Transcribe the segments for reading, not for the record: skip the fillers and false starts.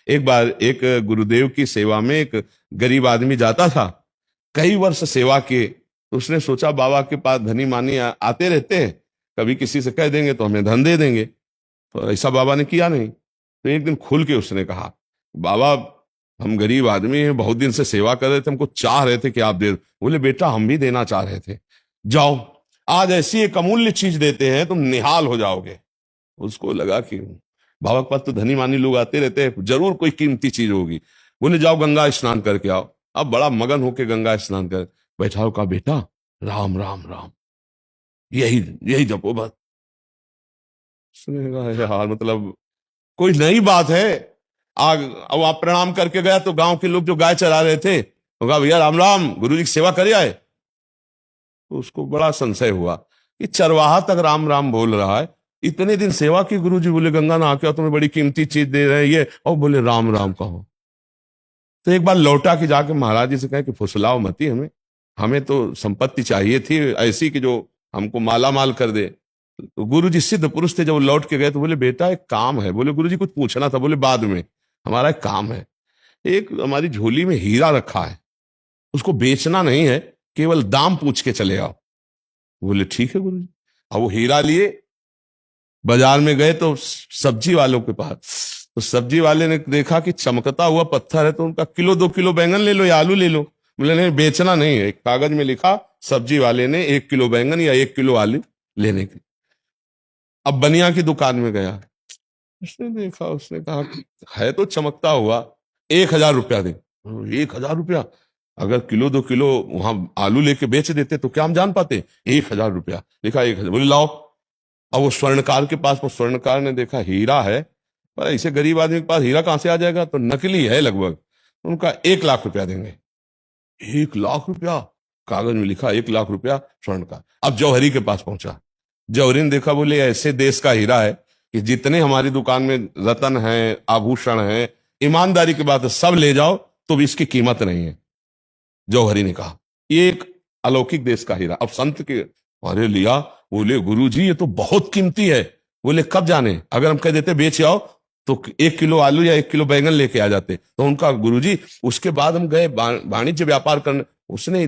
एक बार एक गुरुदेव की सेवा में एक गरीब आदमी जाता था, कई वर्ष सेवा किए, तो उसने सोचा बाबा के पास धनी मानी आते रहते हैं, कभी किसी से कह देंगे तो हमें धन दे देंगे। तो ऐसा बाबा ने किया नहीं। तो एक दिन खुल के उसने कहा, बाबा हम गरीब आदमी हैं, बहुत दिन से सेवा कर रहे थे, हमको चाह रहे थे कि आप दे। बोले बेटा हम भी देना चाह रहे थे, जाओ आज ऐसी एक अमूल्य चीज देते हैं तुम निहाल हो जाओगे। उसको लगा कि बाबा के पास तो धनी मानी लोग आते रहते हैं, जरूर कोई कीमती चीज होगी। बोले जाओ गंगा स्नान करके आओ। अब बड़ा मगन होके गंगा स्नान कर बैठा, कहा बेटा राम राम राम यही यही जपो बस। उसने कहा यार मतलब कोई नई बात है। आग अब आप प्रणाम करके गया तो गांव के लोग जो गाय चरा रहे थे तो कहा भैया राम राम गुरु जी की सेवा करे आए। तो उसको बड़ा संशय हुआ कि चरवाहा तक राम राम बोल रहा है, इतने दिन सेवा की गुरु जी। बोले गंगा नहा के तुम्हें बड़ी कीमती चीज दे रहे हैं ये, और बोले राम राम कहो। तो एक बार लौटा के जाके महाराज जी से कहे कि फुसलाओ मती, हमें हमें तो संपत्ति चाहिए थी ऐसी कि जो हमको माला माल कर दे। तो गुरु जी सिद्ध पुरुष थे, जब लौट के गए तो बोले बेटा एक काम है। बोले गुरु जी कुछ पूछना था। बोले बाद में, हमारा एक काम है, एक हमारी झोली में हीरा रखा है, उसको बेचना नहीं है, केवल दाम पूछ के चले आओ। बोले ठीक है गुरु जी। अब वो हीरा लिए बाजार में गए तो सब्जी वालों के पास, तो सब्जी वाले ने देखा कि चमकता हुआ पत्थर है, तो उनका किलो 2 किलो बैंगन ले लो या आलू ले लो। बोले नहीं बेचना नहीं है। एक कागज में लिखा सब्जी वाले ने 1 किलो बैंगन या 1 किलो आलू लेने की। अब बनिया की दुकान में गया, उसने देखा, उसने कहा है तो चमकता हुआ, 1,000 रुपया दे। 1,000 रुपया? अगर किलो 2 किलो वहां आलू लेके बेच देते तो क्या हम जान पाते? 1,000 रुपया लिखा, 1,000। बोले लाओ। अब वो स्वर्णकार के पास, वो स्वर्णकार ने देखा हीरा है, पर ऐसे गरीब आदमी के पास हीरा कहां से आ जाएगा, तो नकली है लगभग। उनका 1,00,000 रुपया देंगे। 1,00,000 रुपया? कागज में लिखा 1,00,000 रुपया स्वर्णकार। अब जौहरी के पास पहुंचा, जौहरी ने देखा, बोले ऐसे देश का हीरा है कि जितने हमारी दुकान में रतन है, आभूषण है, ईमानदारी की बात है, सब ले जाओ तो भी इसकी कीमत नहीं है। जौहरी ने कहा ये एक अलौकिक देश का हीरा। अब संत के अरे लिया। बोले गुरु जी ये तो बहुत कीमती है। बोले कब जाने, अगर हम कह देते बेच आओ तो 1 किलो आलू या 1 किलो बैंगन लेके आ जाते। तो उनका गुरु जी उसके बाद हम गए वाणिज्य व्यापार करने, उसने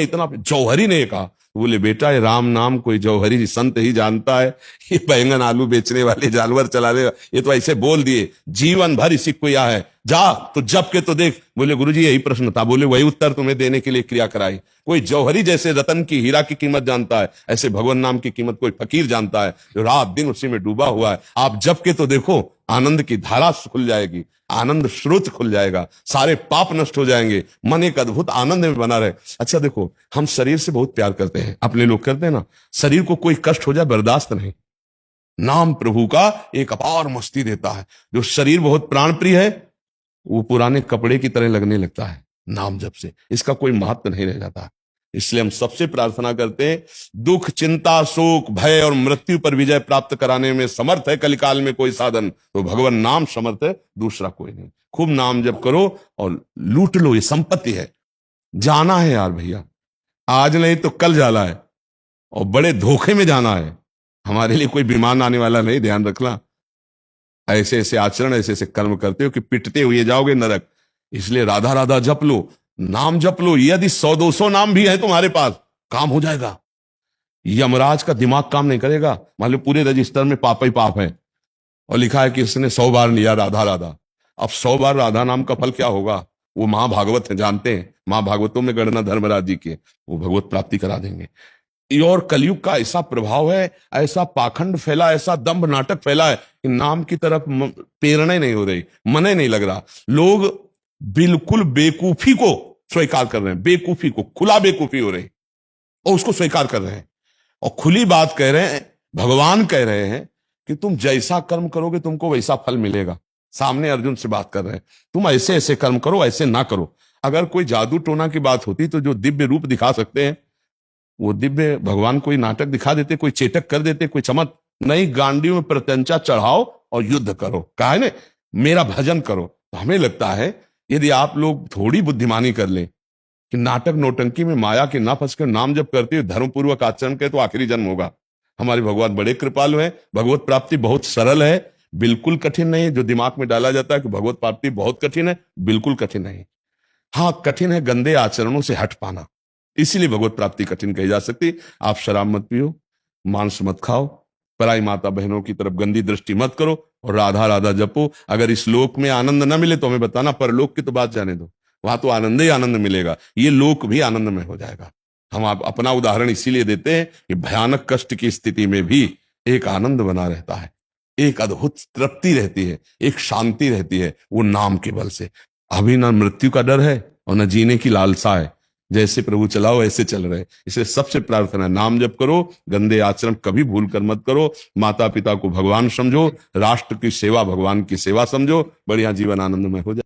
इतना जौहरी ने कहा। बोले बेटा ये राम नाम कोई जौहरी जी संत ही जानता है, ये बैंगन आलू बेचने वाले जानवर चलाने ये तो ऐसे बोल दिए, जीवन भर इसी को यह है, जा तो जब के तो देख। बोले गुरुजी यही प्रश्न था। बोले वही उत्तर तुम्हें देने के लिए क्रिया कराई। कोई जौहरी जैसे रतन की हीरा की कीमत जानता है, ऐसे भगवान नाम की कीमत कोई फकीर जानता है जो रात दिन उसी में डूबा हुआ है। आप जब के तो देखो, आनंद की धारा खुल जाएगी, आनंद स्रोत खुल जाएगा, सारे पाप नष्ट हो जाएंगे, मन एक अद्भुत आनंद में बना रहे। अच्छा देखो, हम शरीर से बहुत प्यार करते हैं, अपने लोग करते हैं ना, शरीर को कोई कष्ट हो जाए बर्दाश्त नहीं। नाम प्रभु का एक अपार मस्ती देता है। जो शरीर बहुत प्राण प्रिय है वो पुराने कपड़े की तरह लगने लगता है नाम जब से, इसका कोई महत्व नहीं रह जाता। इसलिए हम सबसे प्रार्थना करते हैं, दुख चिंता शोक भय और मृत्यु पर विजय प्राप्त कराने में समर्थ है कलिकाल में कोई साधन, तो भगवान नाम समर्थ है, दूसरा कोई नहीं। खूब नाम जप करो और लूट लो, ये संपत्ति है। जाना है यार भैया, आज नहीं तो कल जाना है, और बड़े धोखे में जाना है। हमारे लिए कोई विमान आने वाला नहीं, ध्यान रखना। ऐसे ऐसे आचरण, ऐसे ऐसे कर्म करते हो कि पिटते हुए जाओगे नरक। इसलिए राधा राधा जप लो, नाम जप लो। यदि 100-200 नाम भी है तुम्हारे पास, काम हो जाएगा। यमराज का दिमाग काम नहीं करेगा। मान लो पूरे रजिस्टर में पाप ही पाप है और लिखा है कि इसने 100 बार लिया राधा राधा। अब 100 बार राधा नाम का फल क्या होगा? वो महाभागवत है, जानते हैं, महाभागवतों में गणना धर्मराज जी के, वो भगवत प्राप्ति करा देंगे। और कलयुग का ऐसा प्रभाव है, ऐसा पाखंड फैला, ऐसा दंभ नाटक फैला है कि नाम की तरफ प्रेरणा नहीं हो रही, मन नहीं लग रहा। लोग बिल्कुल बेकूफी को स्वीकार कर रहे हैं, बेकूफी को, खुला बेकूफी हो रही और उसको स्वीकार कर रहे हैं और खुली बात कह रहे हैं। भगवान कह रहे हैं कि तुम जैसा कर्म करोगे तुमको वैसा फल मिलेगा। सामने अर्जुन से बात कर रहे हैं, तुम ऐसे ऐसे कर्म करो, ऐसे ना करो। अगर कोई जादू टोना की बात होती तो जो दिव्य रूप दिखा सकते हैं वो दिव्य भगवान कोई नाटक दिखा देते, कोई चेटक कर देते, कोई चमक नहीं। गांडियों में प्रत्यंचा चढ़ाओ और युद्ध करो, कहा है ना, मेरा भजन करो। तो हमें लगता है यदि आप लोग थोड़ी बुद्धिमानी कर लें कि नाटक नौटंकी में माया के ना फंस कर नाम जब करते हुए धर्मपूर्वक आचरण के तो आखिरी जन्म होगा। हमारे भगवान बड़े कृपालु हैं, भगवत प्राप्ति बहुत सरल है। बिल्कुल कठिन नहीं है। जो दिमाग में डाला जाता है कि भगवत प्राप्ति बहुत कठिन है, बिल्कुल कठिन नहीं। हाँ, कठिन है गंदे आचरणों से हट पाना, इसीलिए भगवत प्राप्ति कठिन कही जा सकती। आप शराब मत पियो, मांस मत खाओ, पराई माता बहनों की तरफ गंदी दृष्टि मत करो, और राधा राधा जपो। अगर इस लोक में आनंद न मिले तो हमें बताना, परलोक की तो बात जाने दो, वहां तो आनंद ही आनंद मिलेगा, ये लोक भी आनंदमय हो जाएगा। हम आप अपना उदाहरण इसीलिए देते हैं कि भयानक कष्ट की स्थिति में भी एक आनंद बना रहता है, एक अद्भुत तृप्ति रहती है, एक शांति रहती है, वो नाम के बल से। अभी ना मृत्यु का डर है और न जीने की लालसा है, जैसे प्रभु चलाओ ऐसे चल रहे। इसलिए सबसे प्रार्थना है, नाम जप करो, गंदे आचरण कभी भूल कर मत करो, माता पिता को भगवान समझो, राष्ट्र की सेवा भगवान की सेवा समझो, बढ़िया जीवन आनंदमय हो जाए।